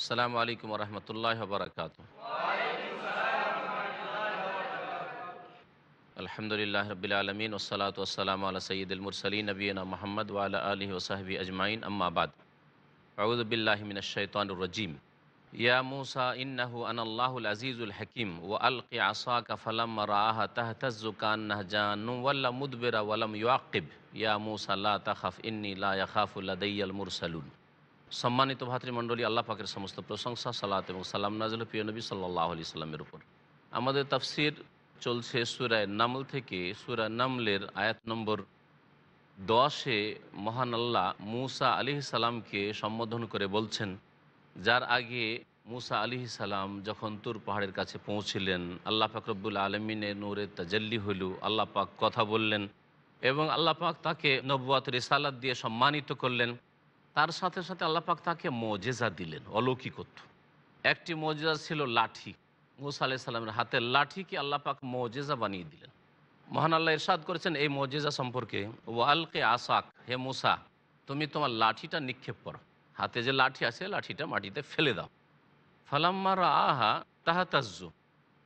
আসসালামু আলাইকুম রহমতুল্লাহ বারকাত। আলহামদুলিল্লাহ রবিল আলমিন ওসলাত ওসালাম আলা সঈদুল মুরসলিন নবীনা মোহাম্মদ ওয়ালা আলিহি ওসাহবি আজমাইন আম্মাবাদ। আউযু বিল্লাহি মিনাশ শাইতানির রাজিম। ইয়া মূসা ইন্নাহু আনাল্লাহুল আজিজুল হাকিম ওয়া আলকি আসাকা ফালাম্মা রাআহা তাহতাজ্জু কান্নাহা জান্নুন ওয়াল্লা মুদবিরা ওয়ালাম ইউআক্কিব। ইয়া মূসা লা তাখাফ ইন্নী লা ইয়াখাফু লাদাইয়াল মুরসালুন। সম্মানিত ভাতৃমণ্ডলী, আল্লাহ পাকের সমস্ত প্রশংসা, সালাত এবং সালাম নাযিল প্রিয় নবী সাল্লাল্লাহু আলাইহি সাল্লামের উপর। আমাদের তাফসির চলছে সূরা নামল থেকে। সূরা নামলের আয়াত নম্বর 10-এ মহান আল্লাহ মূসা আলাইহিস সালামকে সম্বোধন করে বলছেন, যার আগে মূসা আলাইহিস সালাম যখন তুর পাহাড়ের কাছে পৌঁছিলেন, আল্লাহ পাক রব্বুল আলমিনের নূরের তাজাল্লি হইল, আল্লাহ পাক কথা বললেন এবং আল্লাহ পাক তাকে নবুয়াত রিসালাত দিয়ে সম্মানিত করলেন। তার সাথে সাথে আল্লাহ পাক তাকে মুজিজা দিলেন, অলৌকিকত্ব। একটি মুজিজা ছিল লাঠি। মূসা আলাইহিস সালামের হাতের লাঠিকে আল্লাহ পাক মুজিজা বানিয়ে দিলেন। মহান আল্লাহ ইরশাদ করেছেন এই মুজিজা সম্পর্কে, ওয়া আলকি আসাক, হে মূসা তুমি তোমার লাঠিটা নিক্ষেপ করো। হাতে যে লাঠি আছে লাঠিটা মাটিতে ফেলে দাও। ফালাম্মা রাআহা তাহতাজ্জু,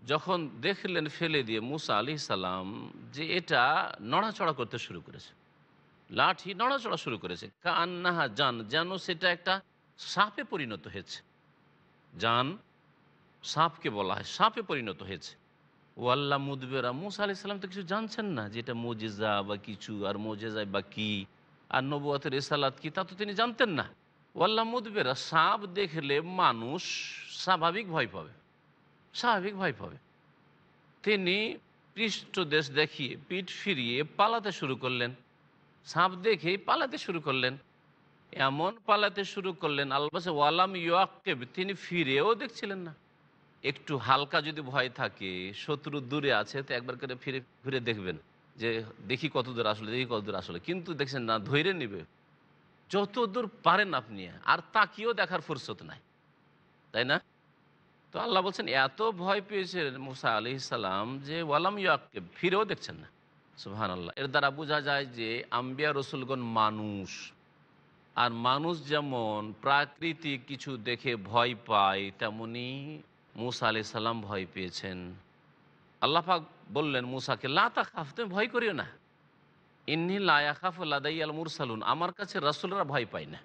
যখন দেখলেন ফেলে দিয়ে মূসা আলাইহিস সালাম যে এটা নড়াচড়া করতে শুরু করেছে, লাঠি নড়াচড়া শুরু করেছে, কান্নাহা জান, যেন সেটা একটা সাপে পরিণত হয়েছে। জান সাপকে বলা হয়, সাপে পরিণত হয়েছে। ওয়াল্লা মুদবেরা, মূসা আলাইহিস সালাম তো কিছু জানছেন না যে এটা মুজিজা বা কিছু, আর মুজিজা বা কি, আর নবুয়তের রিসালাত কি, তা তো তিনি জানতেন না। ওয়াল্লা মুদবেরা, সাপ দেখলে মানুষ স্বাভাবিক ভয় পাবে, স্বাভাবিক ভয় পাবে। তিনি পৃষ্ঠদেশ দেখিয়ে পিঠ ফিরিয়ে পালাতে শুরু করলেন। সাপ দেখেই পালাতে শুরু করলেন, এমন পালাতে শুরু করলেন আলবাসে ওয়ালাম ইউআক্কিব, তিনি ফিরেও দেখছিলেন না। একটু হালকা যদি ভয় থাকে, শত্রু দূরে আছে, তো একবার করে ফিরে ফিরে দেখবেন যে দেখি কত দূর আসলে, দেখি কত দূর আসলে, কিন্তু দেখছেন না, ধৈর্য নিবে যত দূর পারেন আপনি, আর তাকিয়েও দেখার ফুরসত নাই, তাই না? তো আল্লাহ বলছেন এত ভয় পেয়েছেন মুসা আলাইহিস সালাম যে ওয়ালাম ইউআক্কিব, ফিরেও দেখছেন না। সুবহানাল্লাহ। এর দ্বারা বোঝা যায় যে আম্বিয়া রসুলগণ মানুষ, আর মানুষ যেমন প্রাকৃতিক কিছু দেখে ভয় পায়, তেমনি মূসা আলাইহিস সালাম ভয় পেয়েছেন। আল্লাহ পাক বললেন মূসাকে, লা তাখাফ, তুমি ভয় করিও না। ইন্নী লা ইয়াখাফু লাদাইয়াল মুরসালুন, আমার কাছে রাসূলরা ভয় পায় না।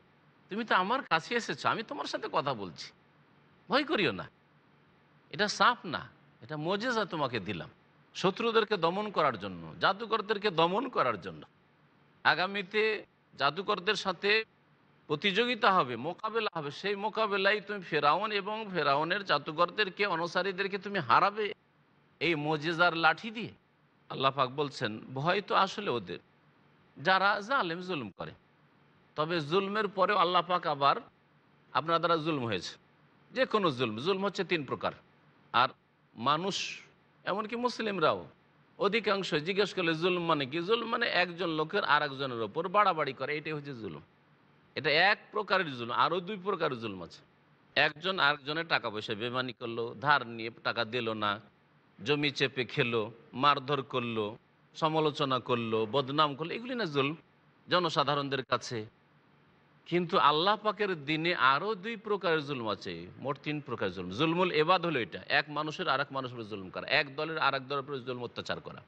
তুমি তো আমার কাছে এসেছো, আমি তোমার সাথে কথা বলছি, ভয় করিও না। এটা সাপ না, এটা মুজিজা তোমাকে দিলাম শত্রুদেরকে দমন করার জন্য, জাদুকরদেরকে দমন করার জন্য। আগামীতে জাদুকরদের সাথে প্রতিযোগিতা হবে, মোকাবেলা হবে, সেই মোকাবেলায় তুমি ফেরাউন এবং ফেরাউনের জাদুকরদেরকে, অনুসারীদেরকে তুমি হারাবে এই মুজিজার লাঠি দিয়ে। আল্লাহ পাক বলছেন ভয় তো আসলে ওদের যারা জালেম, জুলুম করে। তবে জুলমের পরেও আল্লাহ পাক আবার আপনার দ্বারা জুলম হয়েছে, যে কোনো জুলম, জুলম হচ্ছে তিন প্রকার। আর মানুষ, এমনকি মুসলিমরাও অধিকাংশ জিজ্ঞেস করলে জুলম মানে কি, জুলম মানে একজন লোকের আর একজনের ওপর বাড়াবাড়ি করে, এটাই হচ্ছে জুলুম। এটা এক প্রকারের জুলুম। আরও দুই প্রকারের জুলুম আছে। একজন আরেকজনের টাকা পয়সা বেমানি করলো, ধার নিয়ে টাকা দিল না, জমি চেপে খেলো, মারধর করলো, সমালোচনা করলো, বদনাম করলো, এগুলি না জুলম জনসাধারণদের কাছে। কিন্তু আল্লাহ পাকের দিনে আরও দুই প্রকারের জুলম আছে, মোট তিন প্রকারের জুলম। জুলমুল এবাদ হলো এটা, এক মানুষের আর এক মানুষের উপর জুলম করা, এক দলের আর এক দলের উপর জুলম অত্যাচার করা।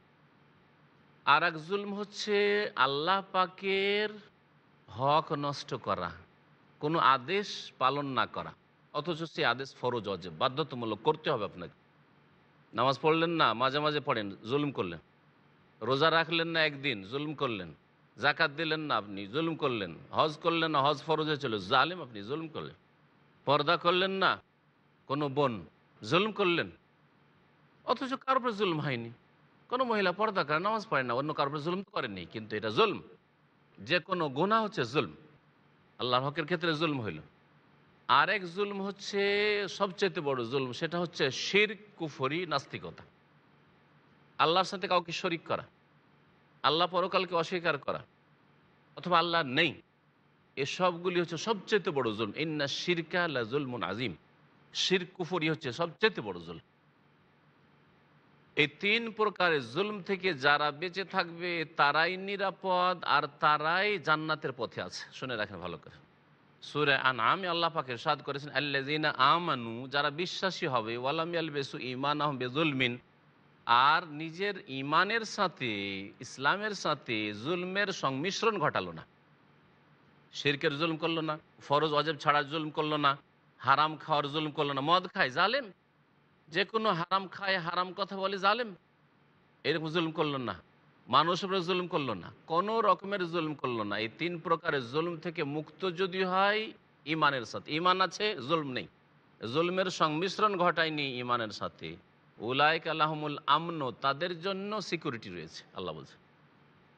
আর এক জুলম হচ্ছে আল্লাহ পাকের হক নষ্ট করা, কোনো আদেশ পালন না করা, অথচ সেই আদেশ ফরজ, অজেব, বাধ্যতামূলক করতে হবে আপনাকে। নামাজ পড়লেন না, মাঝে মাঝে পড়েন, জুলুম করলেন। রোজা রাখলেন না, একদিন, জুলুম করলেন। জাকাত দিলেন না, আপনি জুলুম করলেন। হজ করলেন না, হজ ফরজ হয়েছিল, জালেম, আপনি জুলুম করলেন। পর্দা করলেন না, কোনো বোন, জুলুম করলেন। অথচ কার উপরে জুলুম হয়নি। কোনো মহিলা পর্দা করে, নামাজ পড়ে না, অন্য কার উপরে জুলুম তো করেননি, কিন্তু এটা জুলম। যে কোনো গুনাহ হচ্ছে জুলম, আল্লাহর হকের ক্ষেত্রে জুলম হইল। আরেক জুলম হচ্ছে সবচেয়ে বড় জুলম, সেটা হচ্ছে শিরক, কুফরি, নাস্তিকতা, আল্লাহর সাথে কাউকে শরিক করা, আল্লাহ পরকালকে অস্বীকার করা, অথবা আল্লাহ নেই। এসবগুলি হচ্ছে সবচেয়ে বড় জুলম। ইন্না শিরকা লা জুলমুন আজিম, শিরক, কুফরি হচ্ছে সবচেয়ে বড় জুলম। এই তিন প্রকারের জুলম থেকে যারা বেঁচে থাকবে তারাই নিরাপদ, আর তারাই জান্নাতের পথে আছে। শুনে রাখেন ভালো করে। সূরা আনআমে আল্লাহ পাক ইরশাদ করেছেন, আল্লাযীনা আমানু, যারা বিশ্বাসী হবে, ওয়ালাম ইয়ালবিসু ঈমানাহুম বিযুলমিন, আর নিজের ঈমানের সাথে, ইসলামের সাথে জুলমের সংমিশ্রণ ঘটালো না। শিরকের জুলম করলো না, ফরজ ওয়াজিব ছাড়ার জুলম করলো না, হারাম খাওয়ার জুলম করলো না। মদ খায় জালেম, যে কোনো হারাম খায়, হারাম কথা বলে জালেম, এরকম জুলম করলো না। মানুষের উপরে জুলম করলো না, কোনো রকমের জুলম করলো না। এই তিন প্রকারের জুলম থেকে মুক্ত যদি হয় ইমানের সাথে, ইমান আছে জুলম নেই, জুলমের সংমিশ্রণ ঘটায়নি ইমানের সাথে, উলাইক আলাহুমুল আমন, তাদের জন্য সিকিউরিটি রয়েছে। আল্লাহ বলছে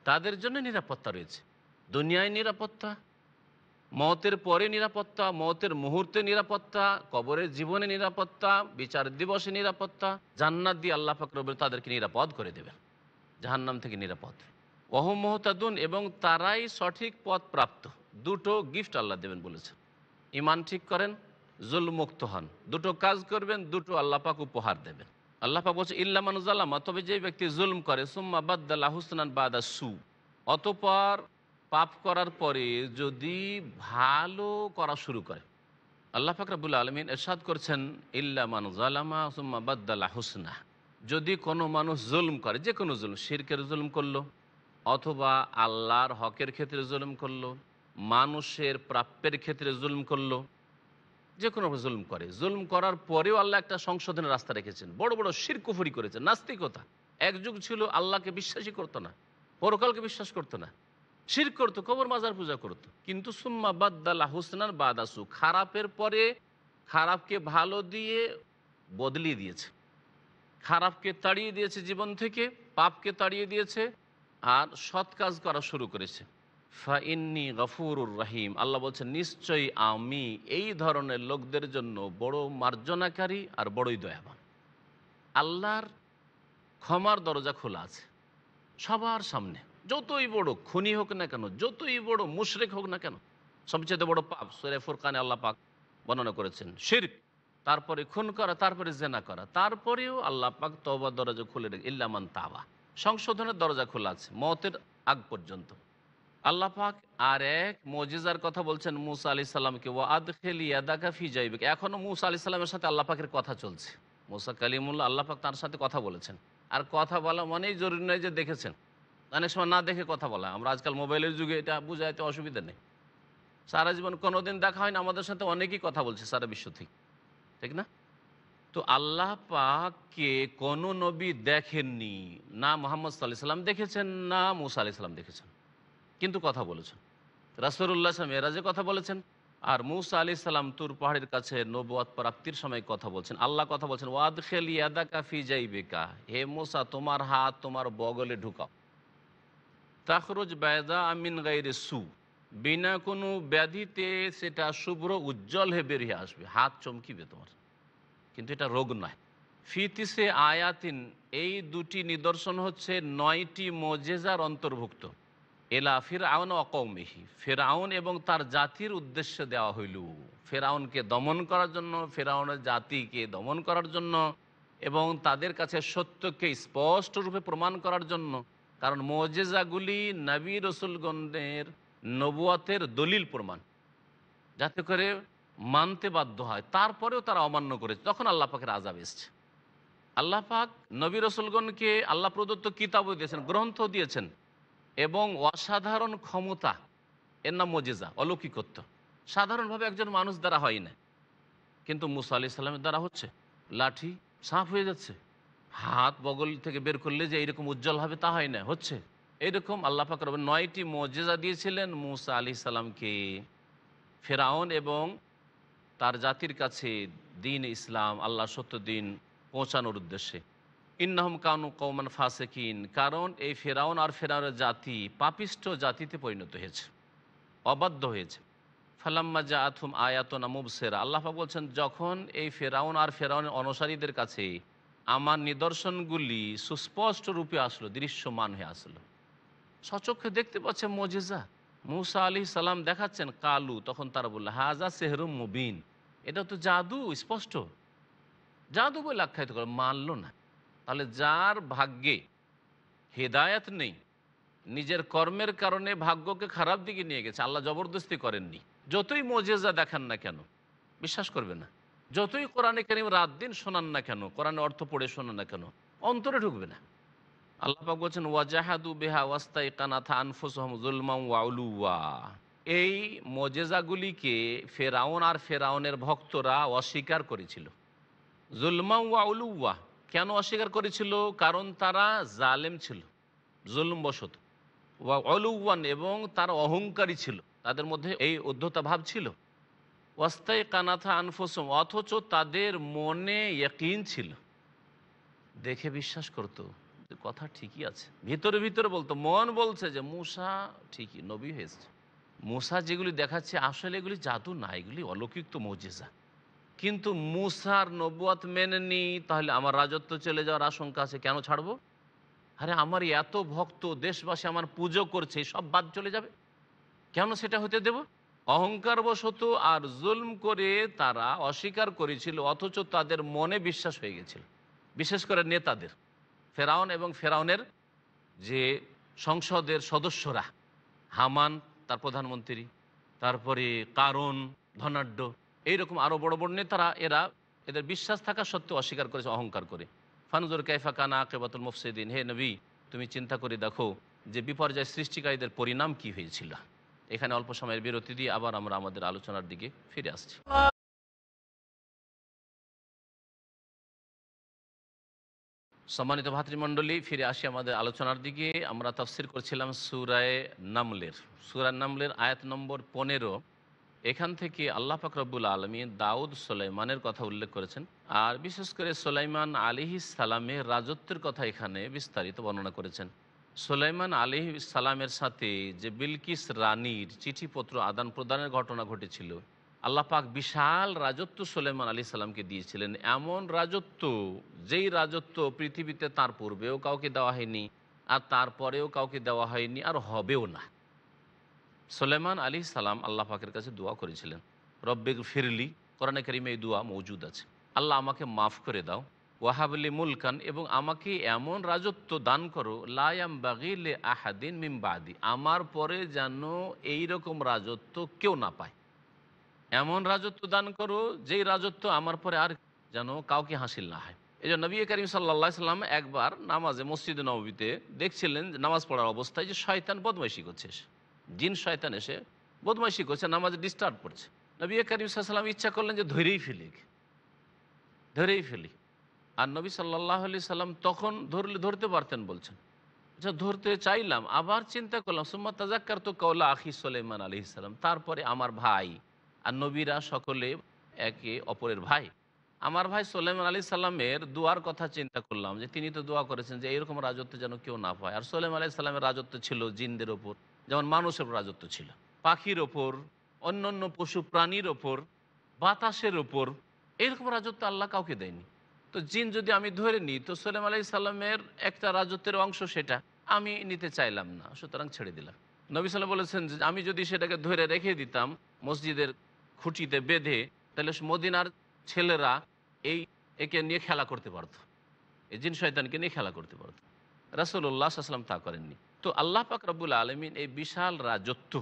তাদের জন্য নিরাপত্তা রয়েছে। দুনিয়ায় নিরাপত্তা, মওতের পরে নিরাপত্তা, মওতের মুহূর্তে নিরাপত্তা, কবরের জীবনে নিরাপত্তা, বিচার দিবসে নিরাপত্তা, জান্নাত দিয়ে আল্লাহ পাক রব্বুল তাদেরকে নিরাপদ করে দেবেন, জাহান্নাম থেকে নিরাপদ। ওয়াহুম মুহতাদুন, এবং তারাই সঠিক পথ প্রাপ্ত। দুটো গিফট আল্লাহ দেবেন বলেছেন, ইমান ঠিক করেন, জুলম মুক্ত হন, দুটো কাজ করবেন, দুটো আল্লাহ পাক উপহার দেবেন। আল্লাহ পাক বলছে ইল্লা মান যালামা, তবে যে ব্যক্তি জুলম করে, সুম্মা বাদ্দালা হুসনান বাদা সু, অতঃপর পাপ করার পরে যদি ভালো করা শুরু করে। আল্লাহ পাক রব্বুল আলামিন ইরশাদ করছেন ইল্লা মান যালামা সুম্মা বাদ্দালা হুসনা, যদি কোনো মানুষ জুলম করে, যে কোনো জুলম, শিরকের জুলম করলো, অথবা আল্লাহর হকের ক্ষেত্রে জুলম করলো, মানুষের প্রাপ্যের ক্ষেত্রে জুলম করলো, যে কোনো জুলম করে, জুলম করার পরেও আল্লাহ একটা সংশোধনের রাস্তা রেখেছেন। বড় বড় শিরক কুফরি করেছেন, নাস্তিকতা, এক যুগ ছিল আল্লাহকে বিশ্বাসই করতো না, পরকালকে বিশ্বাস করতো না, শিরক করতো, কবর মাজার পূজা করতো। কিন্তু সুম্মা বাদ্দালা হুসনান বাদাসু, খারাপের পরে খারাপকে ভালো দিয়ে বদলিয়ে দিয়েছে, খারাপকে তাড়িয়ে দিয়েছে জীবন থেকে, পাপকে তাড়িয়ে দিয়েছে, আর সৎ কাজ করা শুরু করেছে। ফা ইন্নি গফুরুর রহিম, আল্লাহ বলছেন নিশ্চয়ই আমি এই ধরনের লোকদের জন্য বড় মার্জনাকারী আর বড়ই দয়াবান। আল্লাহর ক্ষমার দরজা খোলা আছে সবার সামনে, যতই বড় খুনি হোক না কেন, যতই বড় মুশরিক হোক না কেন। সবচেয়ে বড় পাপ সূরা ফুরকানে আল্লাহ পাক বর্ণনা করেছেন শিরক, তারপরে খুন করা, তারপরে জেনা করা, তারপরেও আল্লাহ পাক তওবার দরজা খুলে রেখে ইল্লা মান তাবা, সংশোধনের দরজা খোলা আছে মওতের আগ পর্যন্ত। আল্লাহ পাক আর এক মুজিজার কথা বলছেন মুসা আলাইহিস সালামকে, ওয়া আদখিল ইয়াদাকা ফি জাইবিক। এখনও মুসা আলাইহিস সালামের সাথে আল্লাহ পাকের কথা চলছে। মুসা কালিমুল্লাহ, আল্লাহ পাক তার সাথে কথা বলেছেন। আর কথা বলা মানেই জরুরি নয় যে দেখেছেন, অনেক সময় না দেখে কথা বলা। আমরা আজকাল মোবাইলের যুগে এটা বোঝাইতে অসুবিধা নেই। সারা জীবন কোনোদিন দেখা হয় না, আমাদের সাথে অনেকেই কথা বলছে সারা বিশ্ব থেকে, ঠিক না? তো আল্লাহ পাককে কোনো নবী দেখেননি, না মুহাম্মদ সাল্লাল্লাহু আলাইহি সাল্লাম দেখেছেন, না মুসা আলাইহিস সালাম দেখেছেন, কিন্তু কথা বলেছেন। রাসূলুল্লাহ সাল্লাল্লাহু মেরাজে কথা বলেছেন, আর মুসা আলাইহিস সালাম তুর পাহাড়ের কাছে নবুয়ত প্রাপ্তির সময় কথা বলছেন। আল্লাহ কথা বলছেন ওয়াদখিল ইয়াদাকা ফি জাইবিকা, হে মুসা তোমার হাত তোমার বগলে ঢুকাও, তাখরুজ বায়দা মিন গায়রি সু, বিনা কোনো ব্যাধিতে সেটা শুভ্র উজ্জ্বল হয়ে বেরিয়ে আসবে, হাত চমকিবে তোমার, কিন্তু এটা রোগ নয়। ফিতিসে আয়াতিন, এই দুটি নিদর্শন হচ্ছে 9টি মোজেজার অন্তর্ভুক্ত। এলা ফিরআউন ওয়া কওমিহি, ফিরআউন এবং তার জাতির উদ্দেশ্যে দেওয়া হইল, ফিরআউনকে দমন করার জন্য, ফিরআউনের জাতিকে দমন করার জন্য, এবং তাদের কাছে সত্যকে স্পষ্ট রূপে প্রমাণ করার জন্য। কারণ মুজিজাগুলি নবী রসুলগণের নবুয়তের দলিল প্রমাণ, যাতে করে মানতে বাধ্য হয়, তারপরেও তারা অমান্য করেছে, তখন আল্লাহ পাকের আযাব এসছে। আল্লাহ পাক নবী রসুলগণকে আল্লাহ প্রদত্ত কিতাবও দিয়েছেন, গ্রন্থ দিয়েছেন, এবং অসাধারণ ক্ষমতা, এর নাম মুজিজা, অলৌকিকত্ব। সাধারণভাবে একজন মানুষ দ্বারা হয় না, কিন্তু মুসা আলাইহিস সালামের দ্বারা হচ্ছে। লাঠি সাফ হয়ে যাচ্ছে, হাত বগল থেকে বের করলে যে এইরকম উজ্জ্বল হবে তা হয় না, হচ্ছে। এইরকম আল্লাহ পাক রব্বুল 9টি মুজিজা দিয়েছিলেন মুসা আলাইহিস সালামকে, ফিরআউন এবং তার জাতির কাছে দ্বীন ইসলাম, আল্লাহ সত্য দিন পৌঁছানোর উদ্দেশ্যে। ইন্নাহুম কানু কওমান ফাসিকিন, কারণ এই ফিরআউন আর ফিরআউনের জাতি পাপিষ্ঠ জাতিতে পরিণত হয়েছে, অবাধ্য হয়েছে। ফালাম্মা জাআতহুম আয়াতুনা মুবসিরা, আল্লাহ পাক বলছেন যখন এই ফিরআউন আর ফিরআউনের অনুসারীদের কাছে আমার নিদর্শনগুলি সুস্পষ্ট রূপে আসলো, দৃশ্যমান হয়ে আসলো, সচক্ষে দেখতে পাচ্ছে মুজিজা, মুসা আলাইহিস সালাম দেখাচ্ছেন, কালু, তখন তারা বলল হাজা সেহরুম মুবিন, এটা তো জাদু, স্পষ্ট জাদু বলে আখ্যায়িত করে, মানল না। তাহলে যার ভাগ্যে হেদায়েত নেই, নিজের কর্মের কারণে ভাগ্যকে খারাপ দিকে নিয়ে গেছে, আল্লাহ জবরদস্তি করেননি, যতই মোজেজা দেখান না কেন বিশ্বাস করবে না। যতই কোরআনে কারীম রাত দিন শোনান না কেন, কোরআনের অর্থ পড়ে শোনান না কেন, অন্তরে ঢুকবে না। আল্লাহ পাক বলছেন ওয়াজাহাদু বিহা ওয়াস্তাইকানাথা আনফুসুহুম যুলমান ওয়া উলুওয়া। এই মোজেজাগুলিকে ফেরাউন আর ফেরাউনের ভক্তরা অস্বীকার করেছিল। জুলমান ওয়া উলুওয়া, কেন অস্বীকার করেছিল? কারণ তারা জালেম ছিল, জুলমবশত। ওয়া উলুওয়ান, এবং তারা অহংকারী ছিল, তাদের মধ্যে এই উদ্ধতা ভাব ছিল। ওয়াস্তাইকানাথা আনফুসুহুম, অথচ তাদের মনে ইয়াকিন ছিল, দেখে বিশ্বাস করতো যে কথা ঠিকই আছে। ভিতরে ভিতরে বলতো, মন বলছে যে মূসা ঠিকই নবী হয়েছে। মূসা যেগুলি দেখাচ্ছে আসলে এগুলি জাদু না, এগুলি অলৌকিক তো মৌজেজা। কিন্তু মূসার নবুয়াত মেনে নি, তাহলে আমার রাজত্ব চলে যাওয়ার আশঙ্কা আছে, কেন ছাড়বো? আরে আমার এত ভক্ত, দেশবাসী আমার পুজো করছে, সব বাদ চলে যাবে, কেন সেটা হতে দেব? অহংকারবশত আর জুলম করে তারা অস্বীকার করেছিল, অথচ তাদের মনে বিশ্বাস হয়ে গেছিল। বিশেষ করে নেতাদের, ফেরাউন এবং ফেরাউনের যে সংসদের সদস্যরা, হামান তার প্রধানমন্ত্রী, তারপরে কারণ ধনাঢ্য, এইরকম আরও বড় বড় নেতারা, এদের বিশ্বাস থাকা সত্ত্বেও অস্বীকার করেছে অহংকার করে। ফানজুর কাইফা কানা আকিবাতুল মুফসিদিন, হে নবী তুমি চিন্তা করে দেখো যে বিপর্যয় সৃষ্টিকারীদের পরিণাম কি হয়েছিল। এখানে অল্প সময়ের বিরতি দিয়ে আবার আমরা আমাদের আলোচনার দিকে ফিরে আসছি। সম্মানিত ভাতৃমণ্ডলী, ফিরে আসি আমাদের আলোচনার দিকে। আমরা তাফসির করছিলাম সূরা নামলের আয়াত নম্বর 15। এখান থেকে আল্লাহ পাক রব্বুল আলামিন দাউদ সুলাইমানের কথা উল্লেখ করেছেন, আর বিশেষ করে সুলাইমান আলাইহিস সালামের রাজত্বের কথা এখানে বিস্তারিত বর্ণনা করেছেন। সুলাইমান আলাইহিস সালামের সাথে যে বিলকিস রানীর চিঠিপত্র আদান প্রদানের ঘটনা ঘটেছিল, আল্লাহ পাক বিশাল রাজত্ব সুলাইমান আলাইহিস সালামকে দিয়েছিলেন। এমন রাজত্ব, যেই রাজত্ব পৃথিবীতে তার পূর্বেও কাউকে দেওয়া হয়নি, আর তারপরেও কাউকে দেওয়া হয়নি, আর হবেও না। সুলাইমান আলাইহিস সালাম আল্লাহ পাকের কাছে দোয়া করেছিলেন, রব্বিগ ফিরলি। কোরআনে কারিমে এই দোয়া মৌজুদ আছে, আল্লাহ আমাকে মাফ করে দাও, ওয়াহাবলি মুলকান, এবং আমাকে এমন রাজত্ব দান করো, লায়াম বাগিলে আহাদিন মিম বাদি, আমার পরে যেন এই রকম রাজত্ব কেউ না পায়। এমন রাজত্ব দান করো যেই রাজত্ব আমার পরে আর যেন কাউকে হাসিল না হয়। এই জন্য নবী করিম সাল্লাল্লাহু আলাইহি সাল্লাম একবার নামাজে মসজিদে নববীতে দেখছিলেন, নামাজ পড়ার অবস্থায় যে শয়তান বদমাইশি করছে, জিন শয়তান এসে বদমাইশি করছে, নামাজে ডিস্টার্ব করছে। নবী করিম সাল্লাল্লাহু আলাইহি সাল্লাম ইচ্ছা করলেন যে ধরেই ফেলি। আর নবী সাল্লাল্লাহু আলাইহি সাল্লাম তখন ধরতে পারতেন, বলছেন আচ্ছা ধরতে চাইলাম, আবার চিন্তা করলাম, সুম্মা তাযাক্কারতু কাওলা আখি সুলাইমান আলাইহিস সালাম, তারপরে আমার ভাই, আর নবীরা সকলে একে অপরের ভাই, আমার ভাই সুলাইমান আলাইহিস সালামের দোয়ার কথা চিন্তা করলাম, যে তিনি তো দোয়া করেছেন যে এরকম রাজত্ব যেন কেউ না পায়। আর সুলাইমান আলাইহিস সালামের রাজত্ব ছিল জিনদের ওপর, যেমন মানুষের রাজত্ব ছিল, পাখির ওপর, অন্যান্য পশু প্রাণীর ওপর, বাতাসের ওপর, এরকম রাজত্ব আল্লাহ কাউকে দেয়নি। তো জিন যদি আমি ধরে নিই, তো সুলাইমান আলাইহিস সালামের একটা রাজত্বের অংশ, সেটা আমি নিতে চাইলাম না, সুতরাং ছেড়ে দিলাম। নবী সাল্লাল্লাহু বলেছেন যে আমি যদি সেটাকে ধরে রেখে দিতাম মসজিদের খুঁটিতে বেঁধে, তাহলে মদিনার ছেলেরা একে নিয়ে খেলা করতে পারতো, এই জিন শয়তানকে নিয়ে খেলা করতে পারতো। রাসূলুল্লাহ সাল্লাল্লাহু আলাইহি ওয়াসাল্লাম তা করেননি। তো আল্লাহ পাক রব্বুল আলামিন এই বিশাল রাজত্ব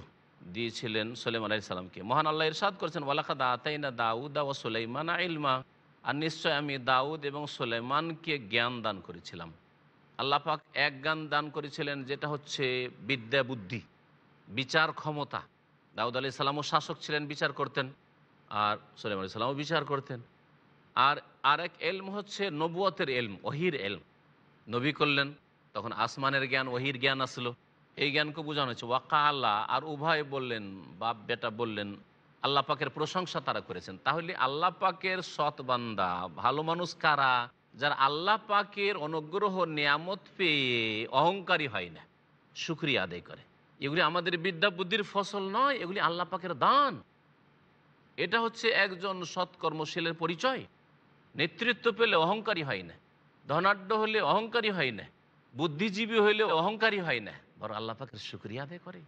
দিয়েছিলেন সুলাইমান আলাইহিস সালামকে। মহান আল্লাহ ইরশাদ করেছেন, ওয়ালাকাদ আতাইনা দাউদা ওয়া সুলাইমানা ইলমা, আর নিশ্চয় আমি দাউদ এবং সুলাইমানকে জ্ঞান দান করেছিলাম। আল্লাহ পাক এক জ্ঞান দান করেছিলেন, যেটা হচ্ছে বিদ্যা বুদ্ধি, বিচার ক্ষমতা। দাউদ আলাইহিস সালামও শাসক ছিলেন, বিচার করতেন, আর সুলাইমান আলাইহিস সালামও বিচার করতেন। আর আরেক এলম হচ্ছে নবুয়তের এলম, ওহির এলম। নবী করলেন, তখন আসমানের জ্ঞান, ওহির জ্ঞান আসলো, এই জ্ঞানকে বোঝানো হচ্ছে। ওয়াকাল্লা, আর উভয় বললেন, বাপ বেটা বললেন, আল্লাহ পাকের প্রশংসা তারা করেছেন। তাহলে আল্লাহ পাকের সৎ বান্দা, ভালো মানুষ কারা? যারা আল্লাহ পাকের অনুগ্রহ নিয়ামত পেয়ে অহংকারী হয় না, শুকরিয়া আদায় করে। এগুলি আমাদের বিদ্যা বুদ্ধির ফসল নয়, এগুলি আল্লাহ পাকের দান। এটা হচ্ছে একজন সৎকর্মশীলের পরিচয়। নেতৃত্ব পেলে অহংকারী হয় না, ধনাঢ্য হলে অহংকারী হয় না, বুদ্ধিজীবী হইলে অহংকারী হয় না, বরং আল্লাহ পাকের শুকরিয়া আদায় করে।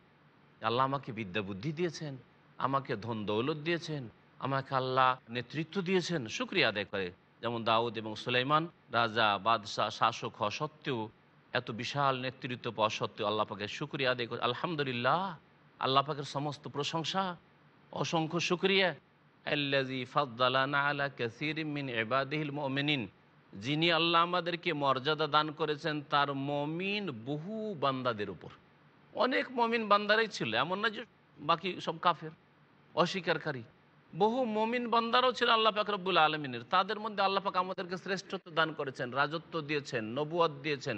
আল্লাহ আমাকে বিদ্যা বুদ্ধি দিয়েছেন, আমাকে ধন দৌলত দিয়েছেন, আমাকে আল্লাহ নেতৃত্ব দিয়েছেন, শুকরিয়া আদায় করে। যেমন দাউদ এবং সুলাইমান রাজা, বাদশাহ, শাসক হওয়া সত্ত্বেও, এত বিশাল নেতৃত্ব পাওয়া সত্ত্বেও আল্লাহ পাকের শুকরিয়া আদায় করে, আলহামদুলিল্লাহ, আল্লাহ পাকের সমস্ত প্রশংসা। অসংখ্য শুকরিয়া। আল্লাযী ফাদ্দালানা আলা কাসীরিম মিন ইবাদিহিল মুমিনিন, যিনি আল্লাহ আমাদেরকে মর্যাদা দান করেছেন তার মমিন বহু বান্দাদের উপর। অনেক মমিন বান্দারাই ছিল, এমন না যে বাকি সব কাফের অস্বীকারী। বহু মমিন বান্দারও ছিল আল্লাহ পাক রব্বুল আলমিনের, তাদের মধ্যে আল্লাহ পাক আমাদেরকে শ্রেষ্ঠত্ব দান করেছেন, রাজত্ব দিয়েছেন, নবুয়ত দিয়েছেন,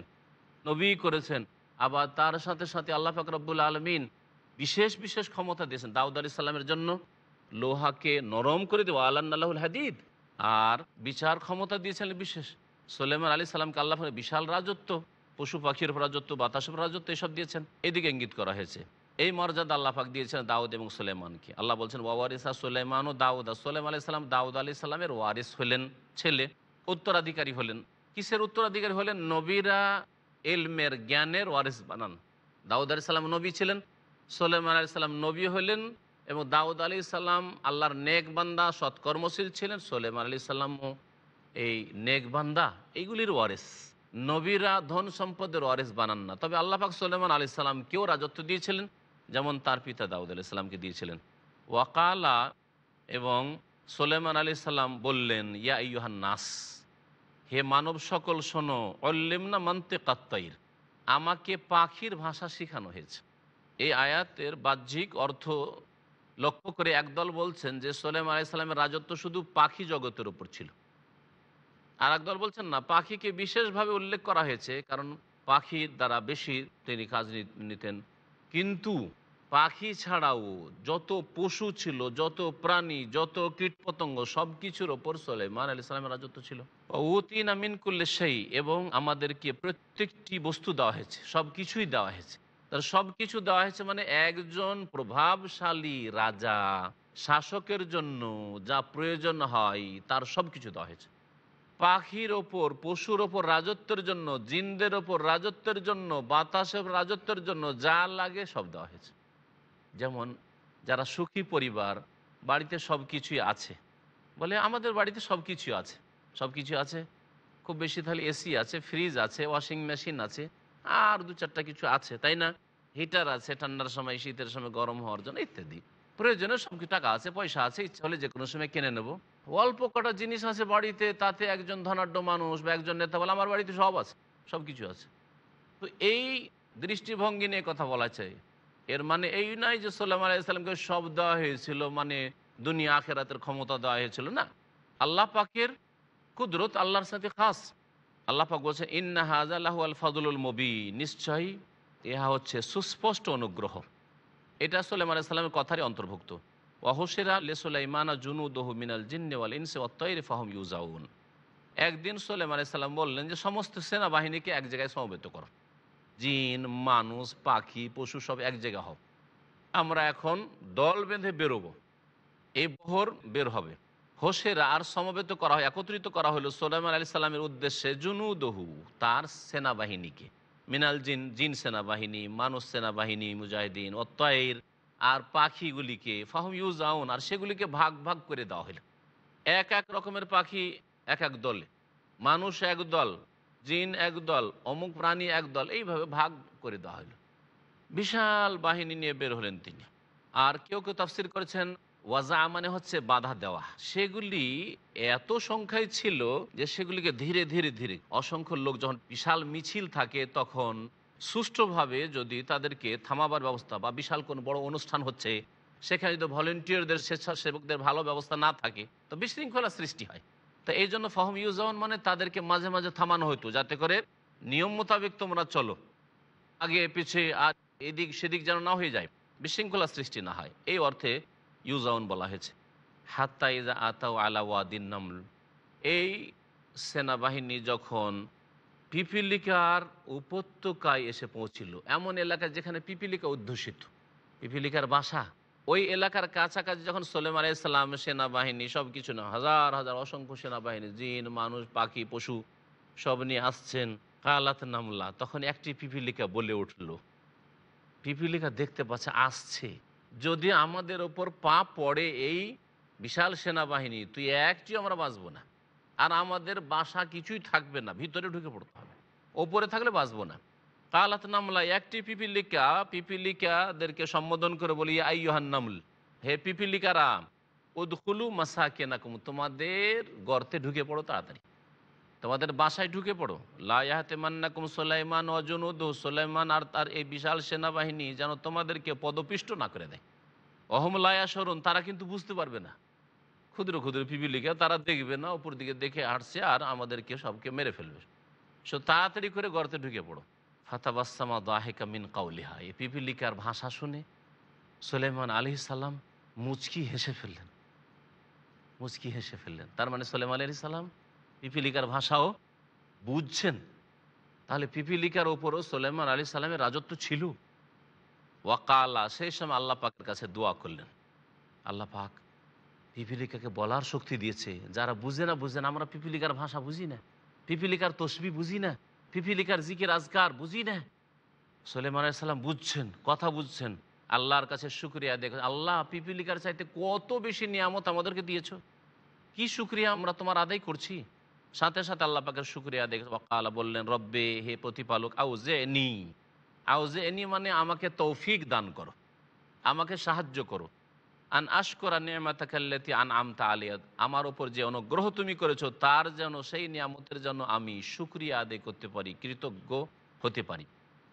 নবী করেছেন। আবার তার সাথে সাথে আল্লাহ পাক রব্বুল আলমিন বিশেষ বিশেষ ক্ষমতা দিয়েছেন। দাউদ আলাইহিস সালামের জন্য লোহাকে নরম করে দেওয়া, আল্লাহুল হাদিদ, আর বিচার ক্ষমতা দিয়েছেন বিশেষ। সুলাইমান আলাইহিস সালামকে আল্লাহ পাক বিশাল রাজত্ব, পশু পাখির রাজত্ব, বাতাসের রাজত্ব এসব দিয়েছেন। এদিকে ইঙ্গিত করা হয়েছে এই মর্যাদা আল্লাহ পাক দিয়েছেন দাউদ এবং সুলাইমানকে। আল্লাহ বলছেন ওয়ারিসা সুলাইমান ও দাউদ, সুলাইমান আলাইহিস সালাম দাউদ আলাইহিস সালামের ওয়ারিস হলেন, ছেলে, উত্তরাধিকারী হলেন। কিসের উত্তরাধিকারী হলেন? নবীরা এলমের, জ্ঞানের ওয়ারিস বানান। দাউদ আলাইহিস সালাম নবী ছিলেন, সুলাইমান আলাইহিস সালাম নবী হলেন, এবং দাউদ আলাইহিস সালাম আল্লাহর নেক বান্দা, সৎকর্মশীল ছিলেন। সুলাইমান আলাইহিস সালামও এই নেক বান্দা, এইগুলির ওয়ারিস। নবীরা ধন সম্পদের ওয়ারিস বানান না। তবে আল্লাহ পাক সুলাইমান আলাইহিস সালামকেও রাজত্ব দিয়েছিলেন, যেমন তার পিতা দাউদ আলাইহিস সালামকে দিয়েছিলেন। ওয়াকালা, এবং সুলাইমান আলাইহিস সালাম বললেন, ইয়া আইয়ুহান নাস, হে মানব সকল শোনো, অল্লিমনা মানতিকাত তাইর, আমাকে পাখির ভাষা শেখানো হয়েছে। এই আয়াতের বাহ্যিক অর্থ লক্ষ্য করে একদল বলছেন যে সুলাইমান আলাইহিস সালামের রাজত্ব শুধু পাখি জগতের উপর ছিল, আর একদল বলছেন না, পাখিকে বিশেষভাবে উল্লেখ করা হয়েছে কারণ পাখির দ্বারা বেশি তিনি কাজ নিতেন। কিন্তু পাখি ছাড়াও যত পশু ছিল, যত প্রাণী, যত কীটপতঙ্গ, সব কিছুর ওপর সুলাইমান আলাইহিস সালামের রাজত্ব ছিল। উতিনা মিন কুল্লি শাই, এবং আমাদেরকে প্রত্যেকটি বস্তু দেওয়া হয়েছে, সব কিছুই দেওয়া হয়েছে। তার সব কিছু দেওয়া হয়েছে মানে একজন প্রভাবশালী রাজা, শাসকের জন্য যা প্রয়োজন হয় তার সব কিছু দেওয়া হয়েছে। পাখির ওপর, পশুর ওপর রাজত্বের জন্য, জিনদের ওপর রাজত্বের জন্য, বাতাসের রাজত্বের জন্য যা লাগে সব দেওয়া হয়েছে। যেমন যারা সুখী পরিবার, বাড়িতে সব কিছুই আছে, বলে আমাদের বাড়িতে সব কিছু আছে, সব কিছু আছে, খুব বেশি তাহলে এসি আছে, ফ্রিজ আছে, ওয়াশিং মেশিন আছে, আর দু চারটা কিছু আছে, তাই না? হিটার আছে ঠান্ডার সময়, শীতের সময় গরম হওয়ার জন্য ইত্যাদি। প্রয়োজনে সব কিছু, টাকা আছে, পয়সা আছে, ইচ্ছা হলে যে কোনো সময় কিনে নেব। অল্প কটা জিনিস আছে বাড়িতে, তাতে একজন ধনাঢ্য মানুষ বা একজন নেতা বলে আমার বাড়িতে সব আছে, সব কিছু আছে। তো এই দৃষ্টিভঙ্গি নিয়ে কথা বলা চাই। এর মানে এই নয় যে সুলাইমান আলাইহিস সালামকে সব দেওয়া হয়েছিল, মানে দুনিয়া আখেরাতের ক্ষমতা দেওয়া হয়েছিল, না। আল্লাহ পাকের কুদরত আল্লাহর সাথে খাস। আল্লাহ পাক বলছে ইন্না হাযা লাহু আল ফাদলুল মুবিন, নিশ্চয়ই ইহা হচ্ছে সুস্পষ্ট অনুগ্রহ। এটা সুলাইমান আলাইহিস সালামের কথারই অন্তর্ভুক্ত। ওয়াহুশিরা লিসুলাইমানা জুনুদুহু মিনাল জিন্নি ওয়াল ইনসি ওয়াত তায়রি ফাহুম ইউজাউন। একদিন সুলাইমান আলাইহিস সালাম বললেন যে সমস্ত সেনাবাহিনীকে এক জায়গায় সমবেত করো, জিন, মানুষ, পাখি, পশু সব এক জায়গা হোক, আমরা এখন দল বেঁধে বেরোবো, এই বহর বের হবে। হোসেরা, আর সমবেত করা হয়, একত্রিত করা হলো সুলাইমান আলাইহিস সালামের উদ্দেশ্যে জুনুদহু, তার সেনাবাহিনীকে, মিনাল জিন, জিন সেনাবাহিনী, মানুষ সেনাবাহিনী, মুজাহিদিন, অত্তাইর, আর পাখিগুলিকে, ফাহুম ইউজাউন, আর সেগুলিকে ভাগ ভাগ করে দেওয়া হলো। এক এক রকমের পাখি এক এক দলে, মানুষ এক দল, জিন এক দল, অমুক প্রাণী এক দল, এইভাবে ভাগ করে দেওয়া হলো। বিশাল বাহিনী নিয়ে বের হলেন তিনি। আর কেউ কেউ তাফসির করেছেন ওয়াজা মানে হচ্ছে বাধা দেওয়া। সেগুলি এত সংখ্যায় ছিল যে সেগুলিকে ধীরে ধীরে ধীরে, অসংখ্য লোক যখন বিশাল মিছিল থাকে তখন সুষ্ঠুভাবে যদি তাদেরকে থামাবার ব্যবস্থা, বা বিশাল কোনো বড় অনুষ্ঠান হচ্ছে সেখানে যদি ভলেন্টিয়ারদের, স্বেচ্ছাসেবকদের ভালো ব্যবস্থা না থাকে তো বিশৃঙ্খলা সৃষ্টি হয়। তো এই জন্য ফাহুম ইউজাউন মানে তাদেরকে মাঝে মাঝে থামানো হতো, যাতে করে নিয়ম মোতাবেক তোমরা চলো, আগে পিছিয়ে আর এদিক সেদিক যেন না হয়ে যায়, বিশৃঙ্খলা সৃষ্টি না হয়, এই অর্থে ইউজাউন বলা হয়েছে। হাত্তা ইজা আতাউ আলা ওয়াদিন নামল, এই সেনাবাহিনী যখন পিপিলিকার উপত্যকায় এসে পৌঁছিল, এমন এলাকায় যেখানে পিপিলিকা অধ্যুষিত, পিপিলিকার বাসা, ওই এলাকার কাছাকাছি যখন সুলাইমান আলাইহিস সালাম সেনাবাহিনী সব কিছু না, হাজার হাজার অসংখ্য সেনাবাহিনী, জিন, মানুষ, পাখি, পশু সব নিয়ে আসছেন, কালাত নামলা, তখন একটি পিপিলিকা বলে উঠল। পিপিলিকা দেখতে পাচ্ছে আসছে, যদি আমাদের ওপর পা পড়ে এই বিশাল সেনাবাহিনী, তুই একটিও আমরা বাঁচবো না, আর আমাদের বাসা কিছুই থাকবে না, ভিতরে ঢুকে পড়তে হবে, ওপরে থাকলে বাঁচবো না। কালাত নামলা, একটি পিপিলিকা পিপিলিকাদেরকে সম্বোধন করে বলি আইয়ুহান নামল, হে পিপিলিকারা, উদখুলু মাসাকিনাকুম, তোমাদের গর্তে ঢুকে পড়ো তাড়াতাড়ি, তোমাদের বাসায় ঢুকে পড়ো। লা ইয়াহতিমান্নাকুম সুলাইমান ওয়া জুনুদুহু, সুলাইমান আর তার এই বিশাল সেনাবাহিনী যেন তোমাদেরকে পদপিষ্ট না করে দেয়। অহম লা ইয়াশউরুন, তারা কিন্তু বুঝতে পারবে না। ক্ষুদ্র ক্ষুদ্র পিপিলিকা, তারা দেখবে না, উপর দিকে দেখে হাঁটছে আর আমাদেরকে সবকে মেরে ফেলবে। তাড়াতাড়ি করে গর্তে ঢুকে পড়ো। ফাতাবাসসামা দাহিকা মিন কাউলিহা, এই পিপিলিকার ভাষা শুনে সুলাইমান আলাইহিস সালাম মুচকি হেসে ফেললেন। মুচকি হেসে ফেললেন, তার মানে সুলাইমান আলাইহিস সালাম পিপিলিকার ভাষাও বুঝছেন। তাহলে পিপিলিকার ওপরও সুলাইমান আলাইহিস সালামের রাজত্ব ছিল। ওয়াকালা, সেই সময় আল্লাহ পাকের কাছে দোয়া করলেন। আল্লাহ পাক পিপিলিকাকে বলার শক্তি দিয়েছে। যারা বুঝে না, বুঝে না, আমরা পিপিলিকার ভাষা বুঝি না, পিপিলিকার তসবি বুঝি না, পিপিলিকার জিকির আজকার বুঝি না। সুলাইমান আলাইহিস সালাম বুঝছেন, কথা বুঝছেন। আল্লাহর কাছে শুকরিয়া দেখেন, আল্লাহ পিপিলিকার চাইতে কত বেশি নিয়ামত আমাদেরকে দিয়েছো, কি শুকরিয়া আমরা তোমার আদায় করছি। সাথে সাথে আল্লাহ পাকের শুকরিয়া দেখে ওয়াকালা, বললেন, রব্বে, হে প্রতিপালক, আউজেনি, আউজেনি মানে আমাকে তৌফিক দান করো, আমাকে সাহায্য করো, আন আশকরা নি'মাতাকাল্লাতী আন'আমতা আলাইয়া, আমার ওপর যে অনুগ্রহ তুমি করেছো তার যেন, সেই নিয়ামতের জন্য আমি শুকরিয়া আদায় করতে পারি, কৃতজ্ঞ হতে পারি।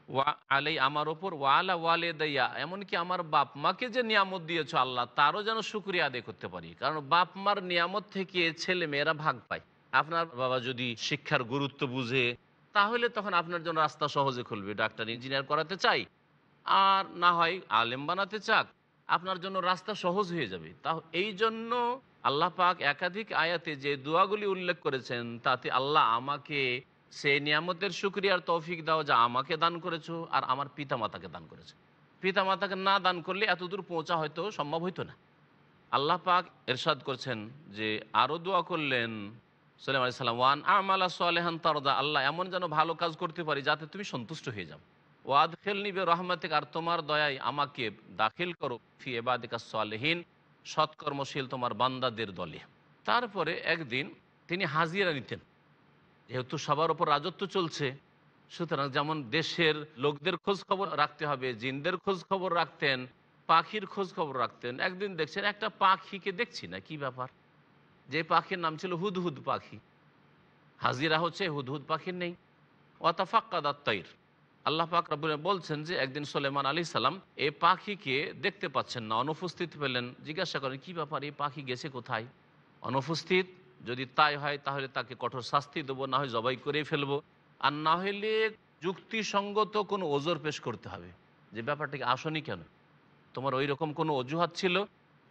ওয়া আলাই, আমার ওপর, ওয়া আলা ওয়ালিদাইয়া, এমনকি আমার বাপ মাকে যে নিয়ামত দিয়েছো আল্লাহ, তারও যেন শুকরিয়া আদায় করতে পারি। কারণ বাপ মার নিয়ামত থেকে ছেলে মেয়েরা ভাগ পায়। আপনার বাবা যদি শিক্ষার গুরুত্ব বুঝে, তাহলে তখন আপনার জন্য রাস্তা সহজে খুলবে। ডাক্তার ইঞ্জিনিয়ার করাতে চাই, আর না হয় আলেম বানাতে চাক, আপনার জন্য রাস্তা সহজ হয়ে যাবে। তা এই জন্য আল্লাহ পাক একাধিক আয়াতে যে দোয়াগুলি উল্লেখ করেছেন, তাতে আল্লাহ আমাকে সেই নিয়ামতের শুকরিয়ার তৌফিক দাও যা আমাকে দান করেছো আর আমার পিতা মাতাকে দান করেছে। পিতা মাতাকে না দান করলে এতদূর পৌঁছা হয়তো সম্ভব হইতো না। আল্লাহ পাক এরশাদ করছেন যে আরও দোয়া করলেন সুলাইমান আলাইহিস সালাম, ওয়ান আমালা সালেহান তারদা, আল্লাহ এমন যেন ভালো কাজ করতে পারি যাতে তুমি সন্তুষ্ট হয়ে যাও। ওয়াদখিলনি বিরহমাতিক, আর তোমার দয়ায় আমাকে দাখিল করো ফি ইবাদিকা সালেহিন, সৎকর্মশীল তোমার বান্দাদের দলে। তারপরে একদিন তিনি হাজিরা নিতেন, যেহেতু সবার ওপর রাজত্ব চলছে, সুতরাং যেমন দেশের লোকদের খোঁজ খবর রাখতে হবে, জিনদের খোঁজ খবর রাখতেন, পাখির খোঁজ খবর রাখতেন। একদিন দেখছেন একটা পাখিকে দেখছি না, কি ব্যাপার, যে পাখির নাম ছিল হুদহুদ পাখি। হাজিরা হচ্ছে, হুদহুদ পাখির নেই। ওয়াতাফাক্কাদাত তাইর, আল্লাহ পাক রব্বুল বলছেন যে একদিন সুলাইমান আলাইহিস সালাম এই পাখিকে দেখতে পাচ্ছেন না, অনুপস্থিত পেলেন। জিজ্ঞাসা করেন, কি ব্যাপার, এই পাখি গেছে কোথায়? অনুপস্থিত। যদি তাই হয় তাহলে তাকে কঠোর শাস্তি দেবো, না হয় জবাই করে ফেলবো, আর না হলে যুক্তিসঙ্গত কোনো ওজোর পেশ করতে হবে যে ব্যাপারটাকে আসনি কেন, তোমার ওই রকম কোনো অজুহাত ছিল,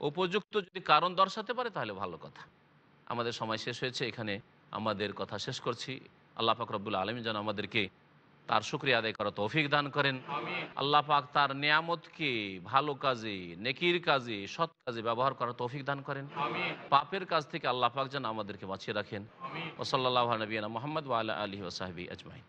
উপযুক্ত যদি কারণ দর্শাতে পারে তাহলে ভালো কথা। আমাদের সময় শেষ হয়েছে, এখানে আমাদের কথা শেষ করছি। আল্লাহ পাক রব্বুল আলামিন যেন আমাদেরকে তার শুকরিয়া আদায় করা তৌফিক দান করেন। আল্লাহ পাক তার নিয়ামতকে ভালো কাজে, নেকির কাজে, সৎ কাজে ব্যবহার করার তৌফিক দান করেন। পাপের কাজ থেকে আল্লাহ পাক যেন আমাদেরকে বাঁচিয়ে রাখেন। ওয়া সাল্লাল্লাহু আলা নবিয়িনা মুহাম্মদ ওয়া আলা আলিহি ওয়া সাহবিহি আজমাইন।